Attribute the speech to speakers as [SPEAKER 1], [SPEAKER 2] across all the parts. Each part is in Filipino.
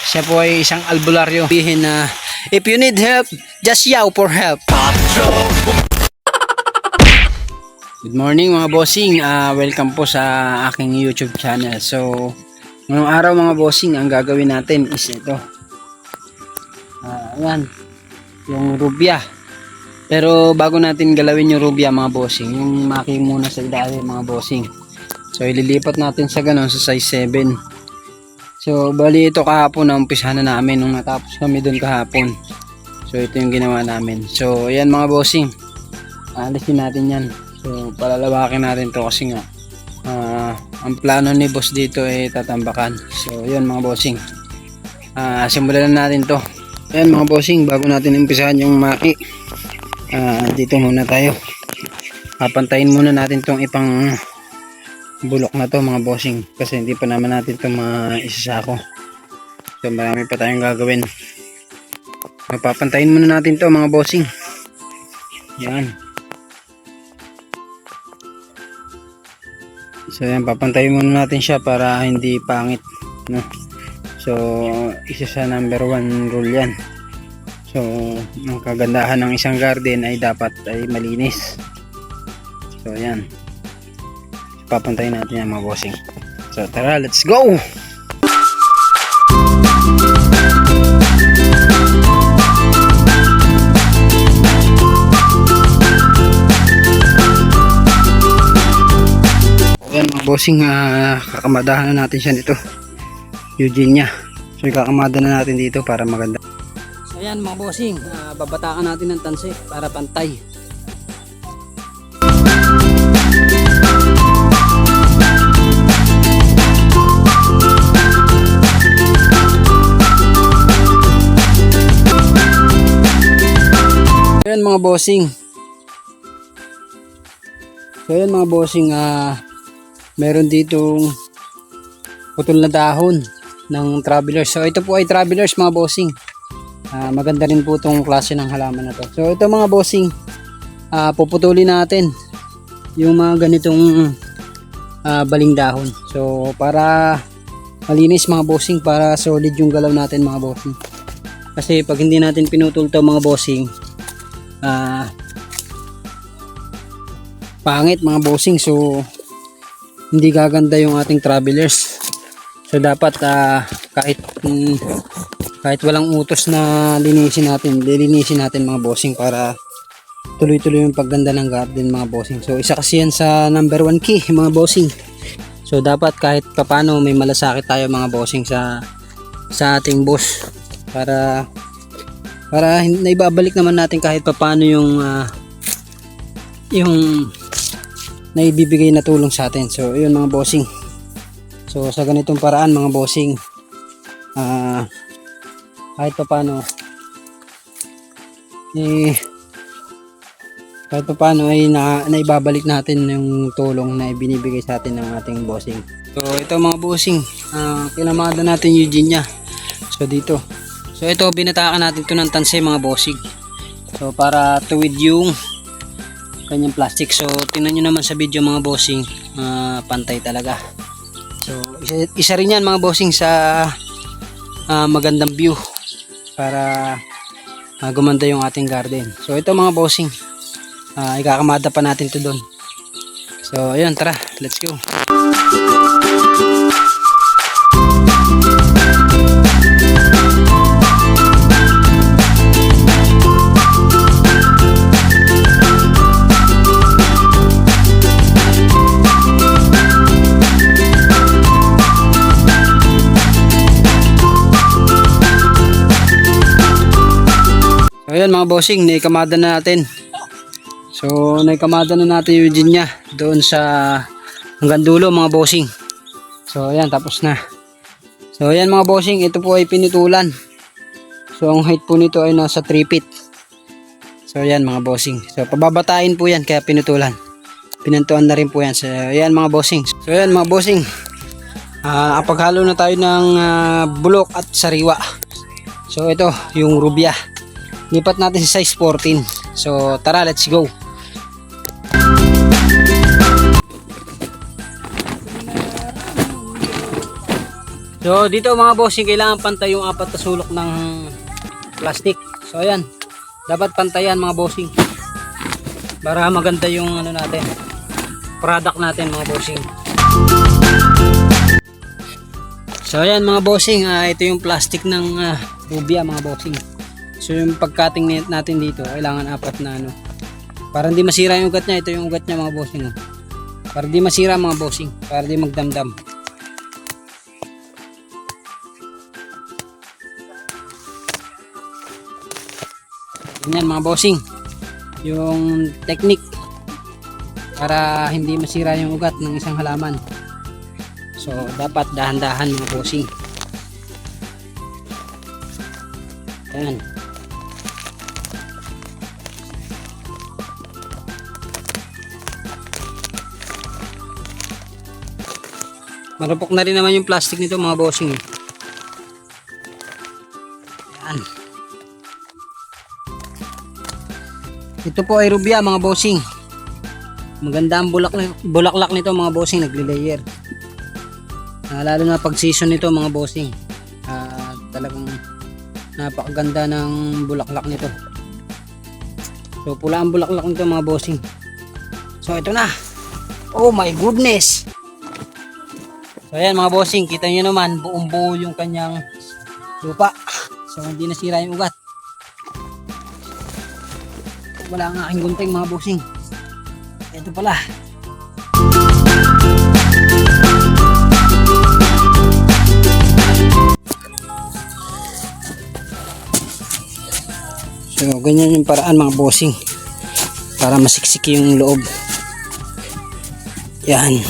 [SPEAKER 1] Siya po ay isang albularyo. Sabihin na, if you need help, just yaw for help. Good morning mga bossing. Welcome po sa aking YouTube channel. So, ngayong araw mga bossing, ang gagawin natin is ito. Ayan, yung rubya. Pero bago natin galawin yung rubya mga bossing, yung maki muna sa ilalim mga bossing. So, ililipat natin sa ganon sa size 7. So, bali ito kahapon na umpisa na namin nung natapos kami doon kahapon. So, ito yung ginawa namin. So, ayan mga bossing. Alisin natin yan. So, palalawakin natin to kasi nga ang plano ni boss dito ay tatambakan. So, ayan mga bossing. Simulan na natin to. Ayan mga bossing, bago natin umpisahan yung maki. Dito muna tayo. Papantayin muna natin tong ipang bulok na to mga bossing kasi hindi pa naman natin ito maisasako. So marami pa tayong gagawin. Papantayin muna natin to mga bossing. Yan. So yan, papantayin muna natin siya para hindi pangit, no? So isa sa number 1 rule yan. So ang kagandahan ng isang garden ay dapat ay malinis. So yan, papantayin natin yan mga bossing. So tara, let's go! Yan mga bossing, kakamadahan na natin siya nito, Eugenia. So kakamada na natin dito para maganda. So yan mga bossing, babatakan natin ng tansi para pantay. Ayan mga bossing. So ayan mga bossing, meron ditong putol na dahon ng travelers. So ito po ay travelers mga bossing. Maganda rin po itong klase ng halaman na to. So ito mga bossing, puputulin natin yung mga ganitong baling dahon. So para malinis mga bossing, para solid yung galaw natin mga bossing. Kasi pag hindi natin pinutol to mga bossing, pangit mga bossing. So hindi gaganda yung ating travelers. So dapat kahit walang utos na linisin natin mga bossing para tuloy-tuloy yung pagganda ng garden mga bossing. So isa kasi yan sa number 1 key mga bossing. So dapat kahit papano may malasakit tayo mga bossing sa ating boss para naibabalik naman natin kahit papano yung naibibigay na tulong sa atin. So yun mga bossing. So sa ganitong paraan mga bossing, kahit papano ay naibabalik natin yung tulong na ibinibigay sa atin ng ating bossing. So ito mga bossing, kinamada natin yung Eugenia. So dito, so ito binatakan natin to ng tanse mga bossing. So para tuwid yung kanyang plastic. So tingnan nyo naman sa video mga bossing, pantay talaga. So isa rin yan mga bossing sa magandang view para gumanda yung ating garden. So ito mga bossing, ikakamada pa natin to doon. So ayun, tara, let's go. So ayan mga bossing, naikamada na natin. So naikamada na natin yung Eugenia doon sa hanggang dulo mga bossing. So ayan, tapos na. So ayan mga bossing, ito po ay pinutulan. So ang height po nito ay nasa 3 feet. So ayan mga bossing. So pababatain po yan kaya pinutulan. Pinantuan na rin po yan. So ayan mga bossing. So ayan mga bossing, paghalo na tayo ng bulok at sariwa. So ito yung rubya. Lipat natin sa size 14. So tara, let's go. So dito mga bossing, kailangan pantay yung apat na sulok ng plastic. So ayan, dapat pantayan mga bossing para maganda yung ano natin, product natin mga bossing. So ayan mga bossing, ito yung plastic ng Rubia mga bossing. So yung pagcutting natin dito, kailangan apat na ano, para hindi masira yung ugat niya. Ito yung ugat niya mga bossing, oh. Para hindi masira mga bossing, para hindi magdamdam. Ganyan mga bossing yung technique para hindi masira yung ugat ng isang halaman. So dapat dahan-dahan mga bossing. Yan. Marupok na rin naman yung plastic nito mga bossing. Yan. Ito po ay Rubia mga bossing. Maganda ang bulaklak nito mga bossing, nagle-layer. Lalo na pag season nito mga bossing. Talagang napakaganda ng bulaklak nito. So pula ang bulaklak nito mga bossing. So ito na. Oh my goodness. So ayan mga bossing, kita nyo naman buong buo yung kanyang lupa. So hindi nasira yung ugat. Wala ang aking gunting mga bossing. Ito pala. So ganyan yung paraan mga bossing para masiksik yung loob. Yan.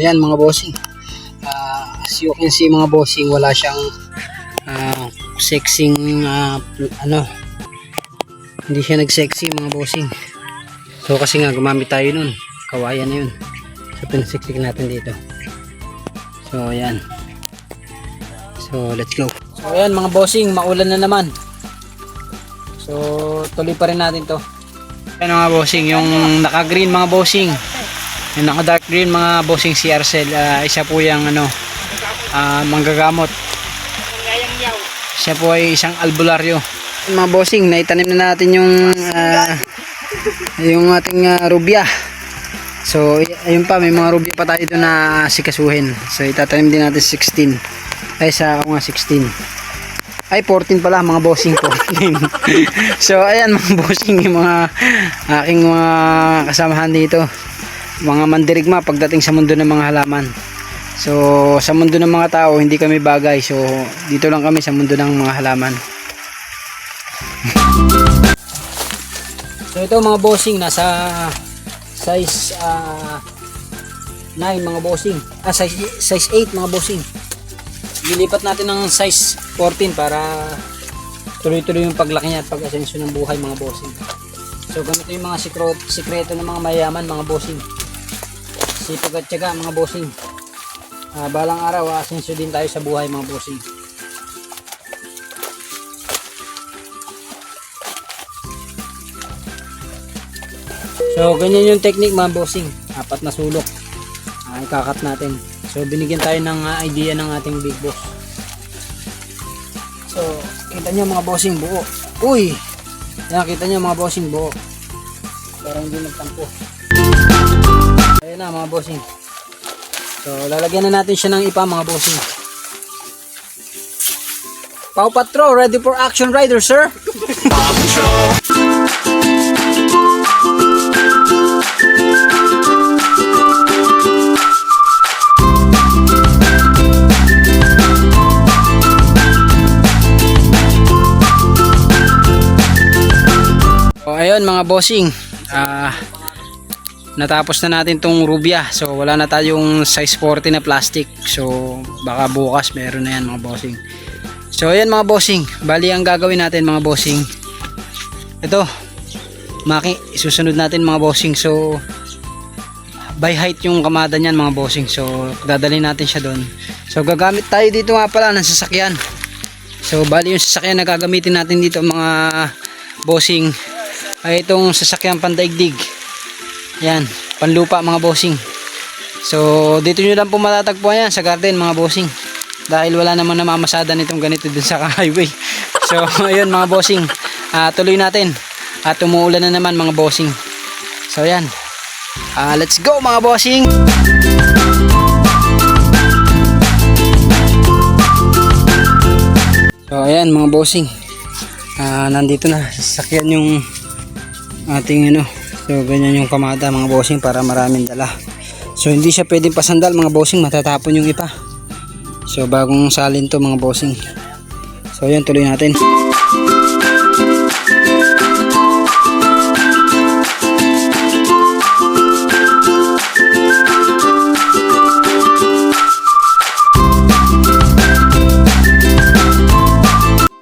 [SPEAKER 1] Ayan mga bossing, as you can see mga bossing, wala siyang sexing ano, hindi siya nag-sexy mga bossing. So kasi nga gumamit tayo nun, kawayan na yun, so pinasiksik natin dito. So ayan, so let's go. So ayan mga bossing, maulan na naman, so tuloy pa rin natin to. Ayan mga bossing, yung naka green mga bossing, yung naka dark green mga bossing, si Arcel, isa po yung ano, manggagamot. Siya po ay isang albularyo. Mga bossing, naitanim na natin yung ating Rubia. So ayun pa, may mga Rubia pa tayo doon na sikasuhin. So itatanim din natin 16. Ay sa ako nga 16. Ay 14 pala mga bossing ko. So ayan mga bossing, yung mga aking mga kasamahan dito, mga mandirigma pagdating sa mundo ng mga halaman. So sa mundo ng mga tao hindi kami bagay, so dito lang kami sa mundo ng mga halaman. So ito mga bossing, nasa size 9 mga bossing, size 8 mga bossing. Lilipat natin ng size 14 para tuloy-tuloy yung paglaki niya at pag-asensyo ng buhay mga bossing. So ganito yung mga sikreto ng mga mayaman mga bossing. Sipag at tiyaga mga bossing. Balang araw asensyo din tayo sa buhay mga bossing. So ganyan yung technique mga bossing, apat na sulok ikakat natin. So binigyan tayo ng idea ng ating big boss. So kita nyo mga bossing, buo. Uy, yan, kita nyo mga bossing, buo, pero hindi nagtampo. Ayun na mga bossing. So lalagyan na natin siya ng ipa mga bossing. Paw Patrol, ready for action rider sir. Paw Patrol. So ayun mga bossing, natapos na natin tong Rubia. So wala na tayong size 40 na plastic, so baka bukas meron na yan mga bossing. So ayan mga bossing, bali ang gagawin natin mga bossing, ito susunod natin mga bossing. So by height yung kamada niyan mga bossing. So dadalhin natin siya doon. So gagamit tayo dito nga pala ng sasakyan. So bali yung sasakyan na gagamitin natin dito mga bossing ay itong sasakyan pandaigdig. Yan, panlupa mga bossing. So dito nyo lang po matatagpuan yan sa garden mga bossing. Dahil wala naman namamasada nitong ganito dun sa highway. So ayun mga bossing, tuloy natin. At umuulan na naman mga bossing. So yan, let's go mga bossing. So ayan mga bossing, nandito na sasakyan yung ating ano. So ganyan yung kamada mga bossing para maraming dala. So hindi siya pwedeng pasandal mga bossing, matatapon yung ipa. So bagong salin to mga bossing. So ayan, tuloy natin.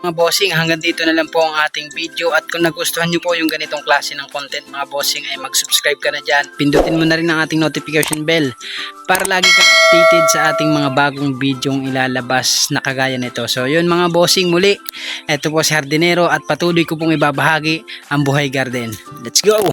[SPEAKER 1] Mga bossing, hanggang dito na lang po ang ating video, at kung nagustuhan nyo po yung ganitong klase ng content mga bossing ay mag-subscribe ka na dyan. Pindutin mo na rin ang ating notification bell para lagi kang updated sa ating mga bagong videong ilalabas na kagaya nito. So yun mga bossing, muli ito po si Hardinero at patuloy ko pong ibabahagi ang Buhay Garden. Let's go!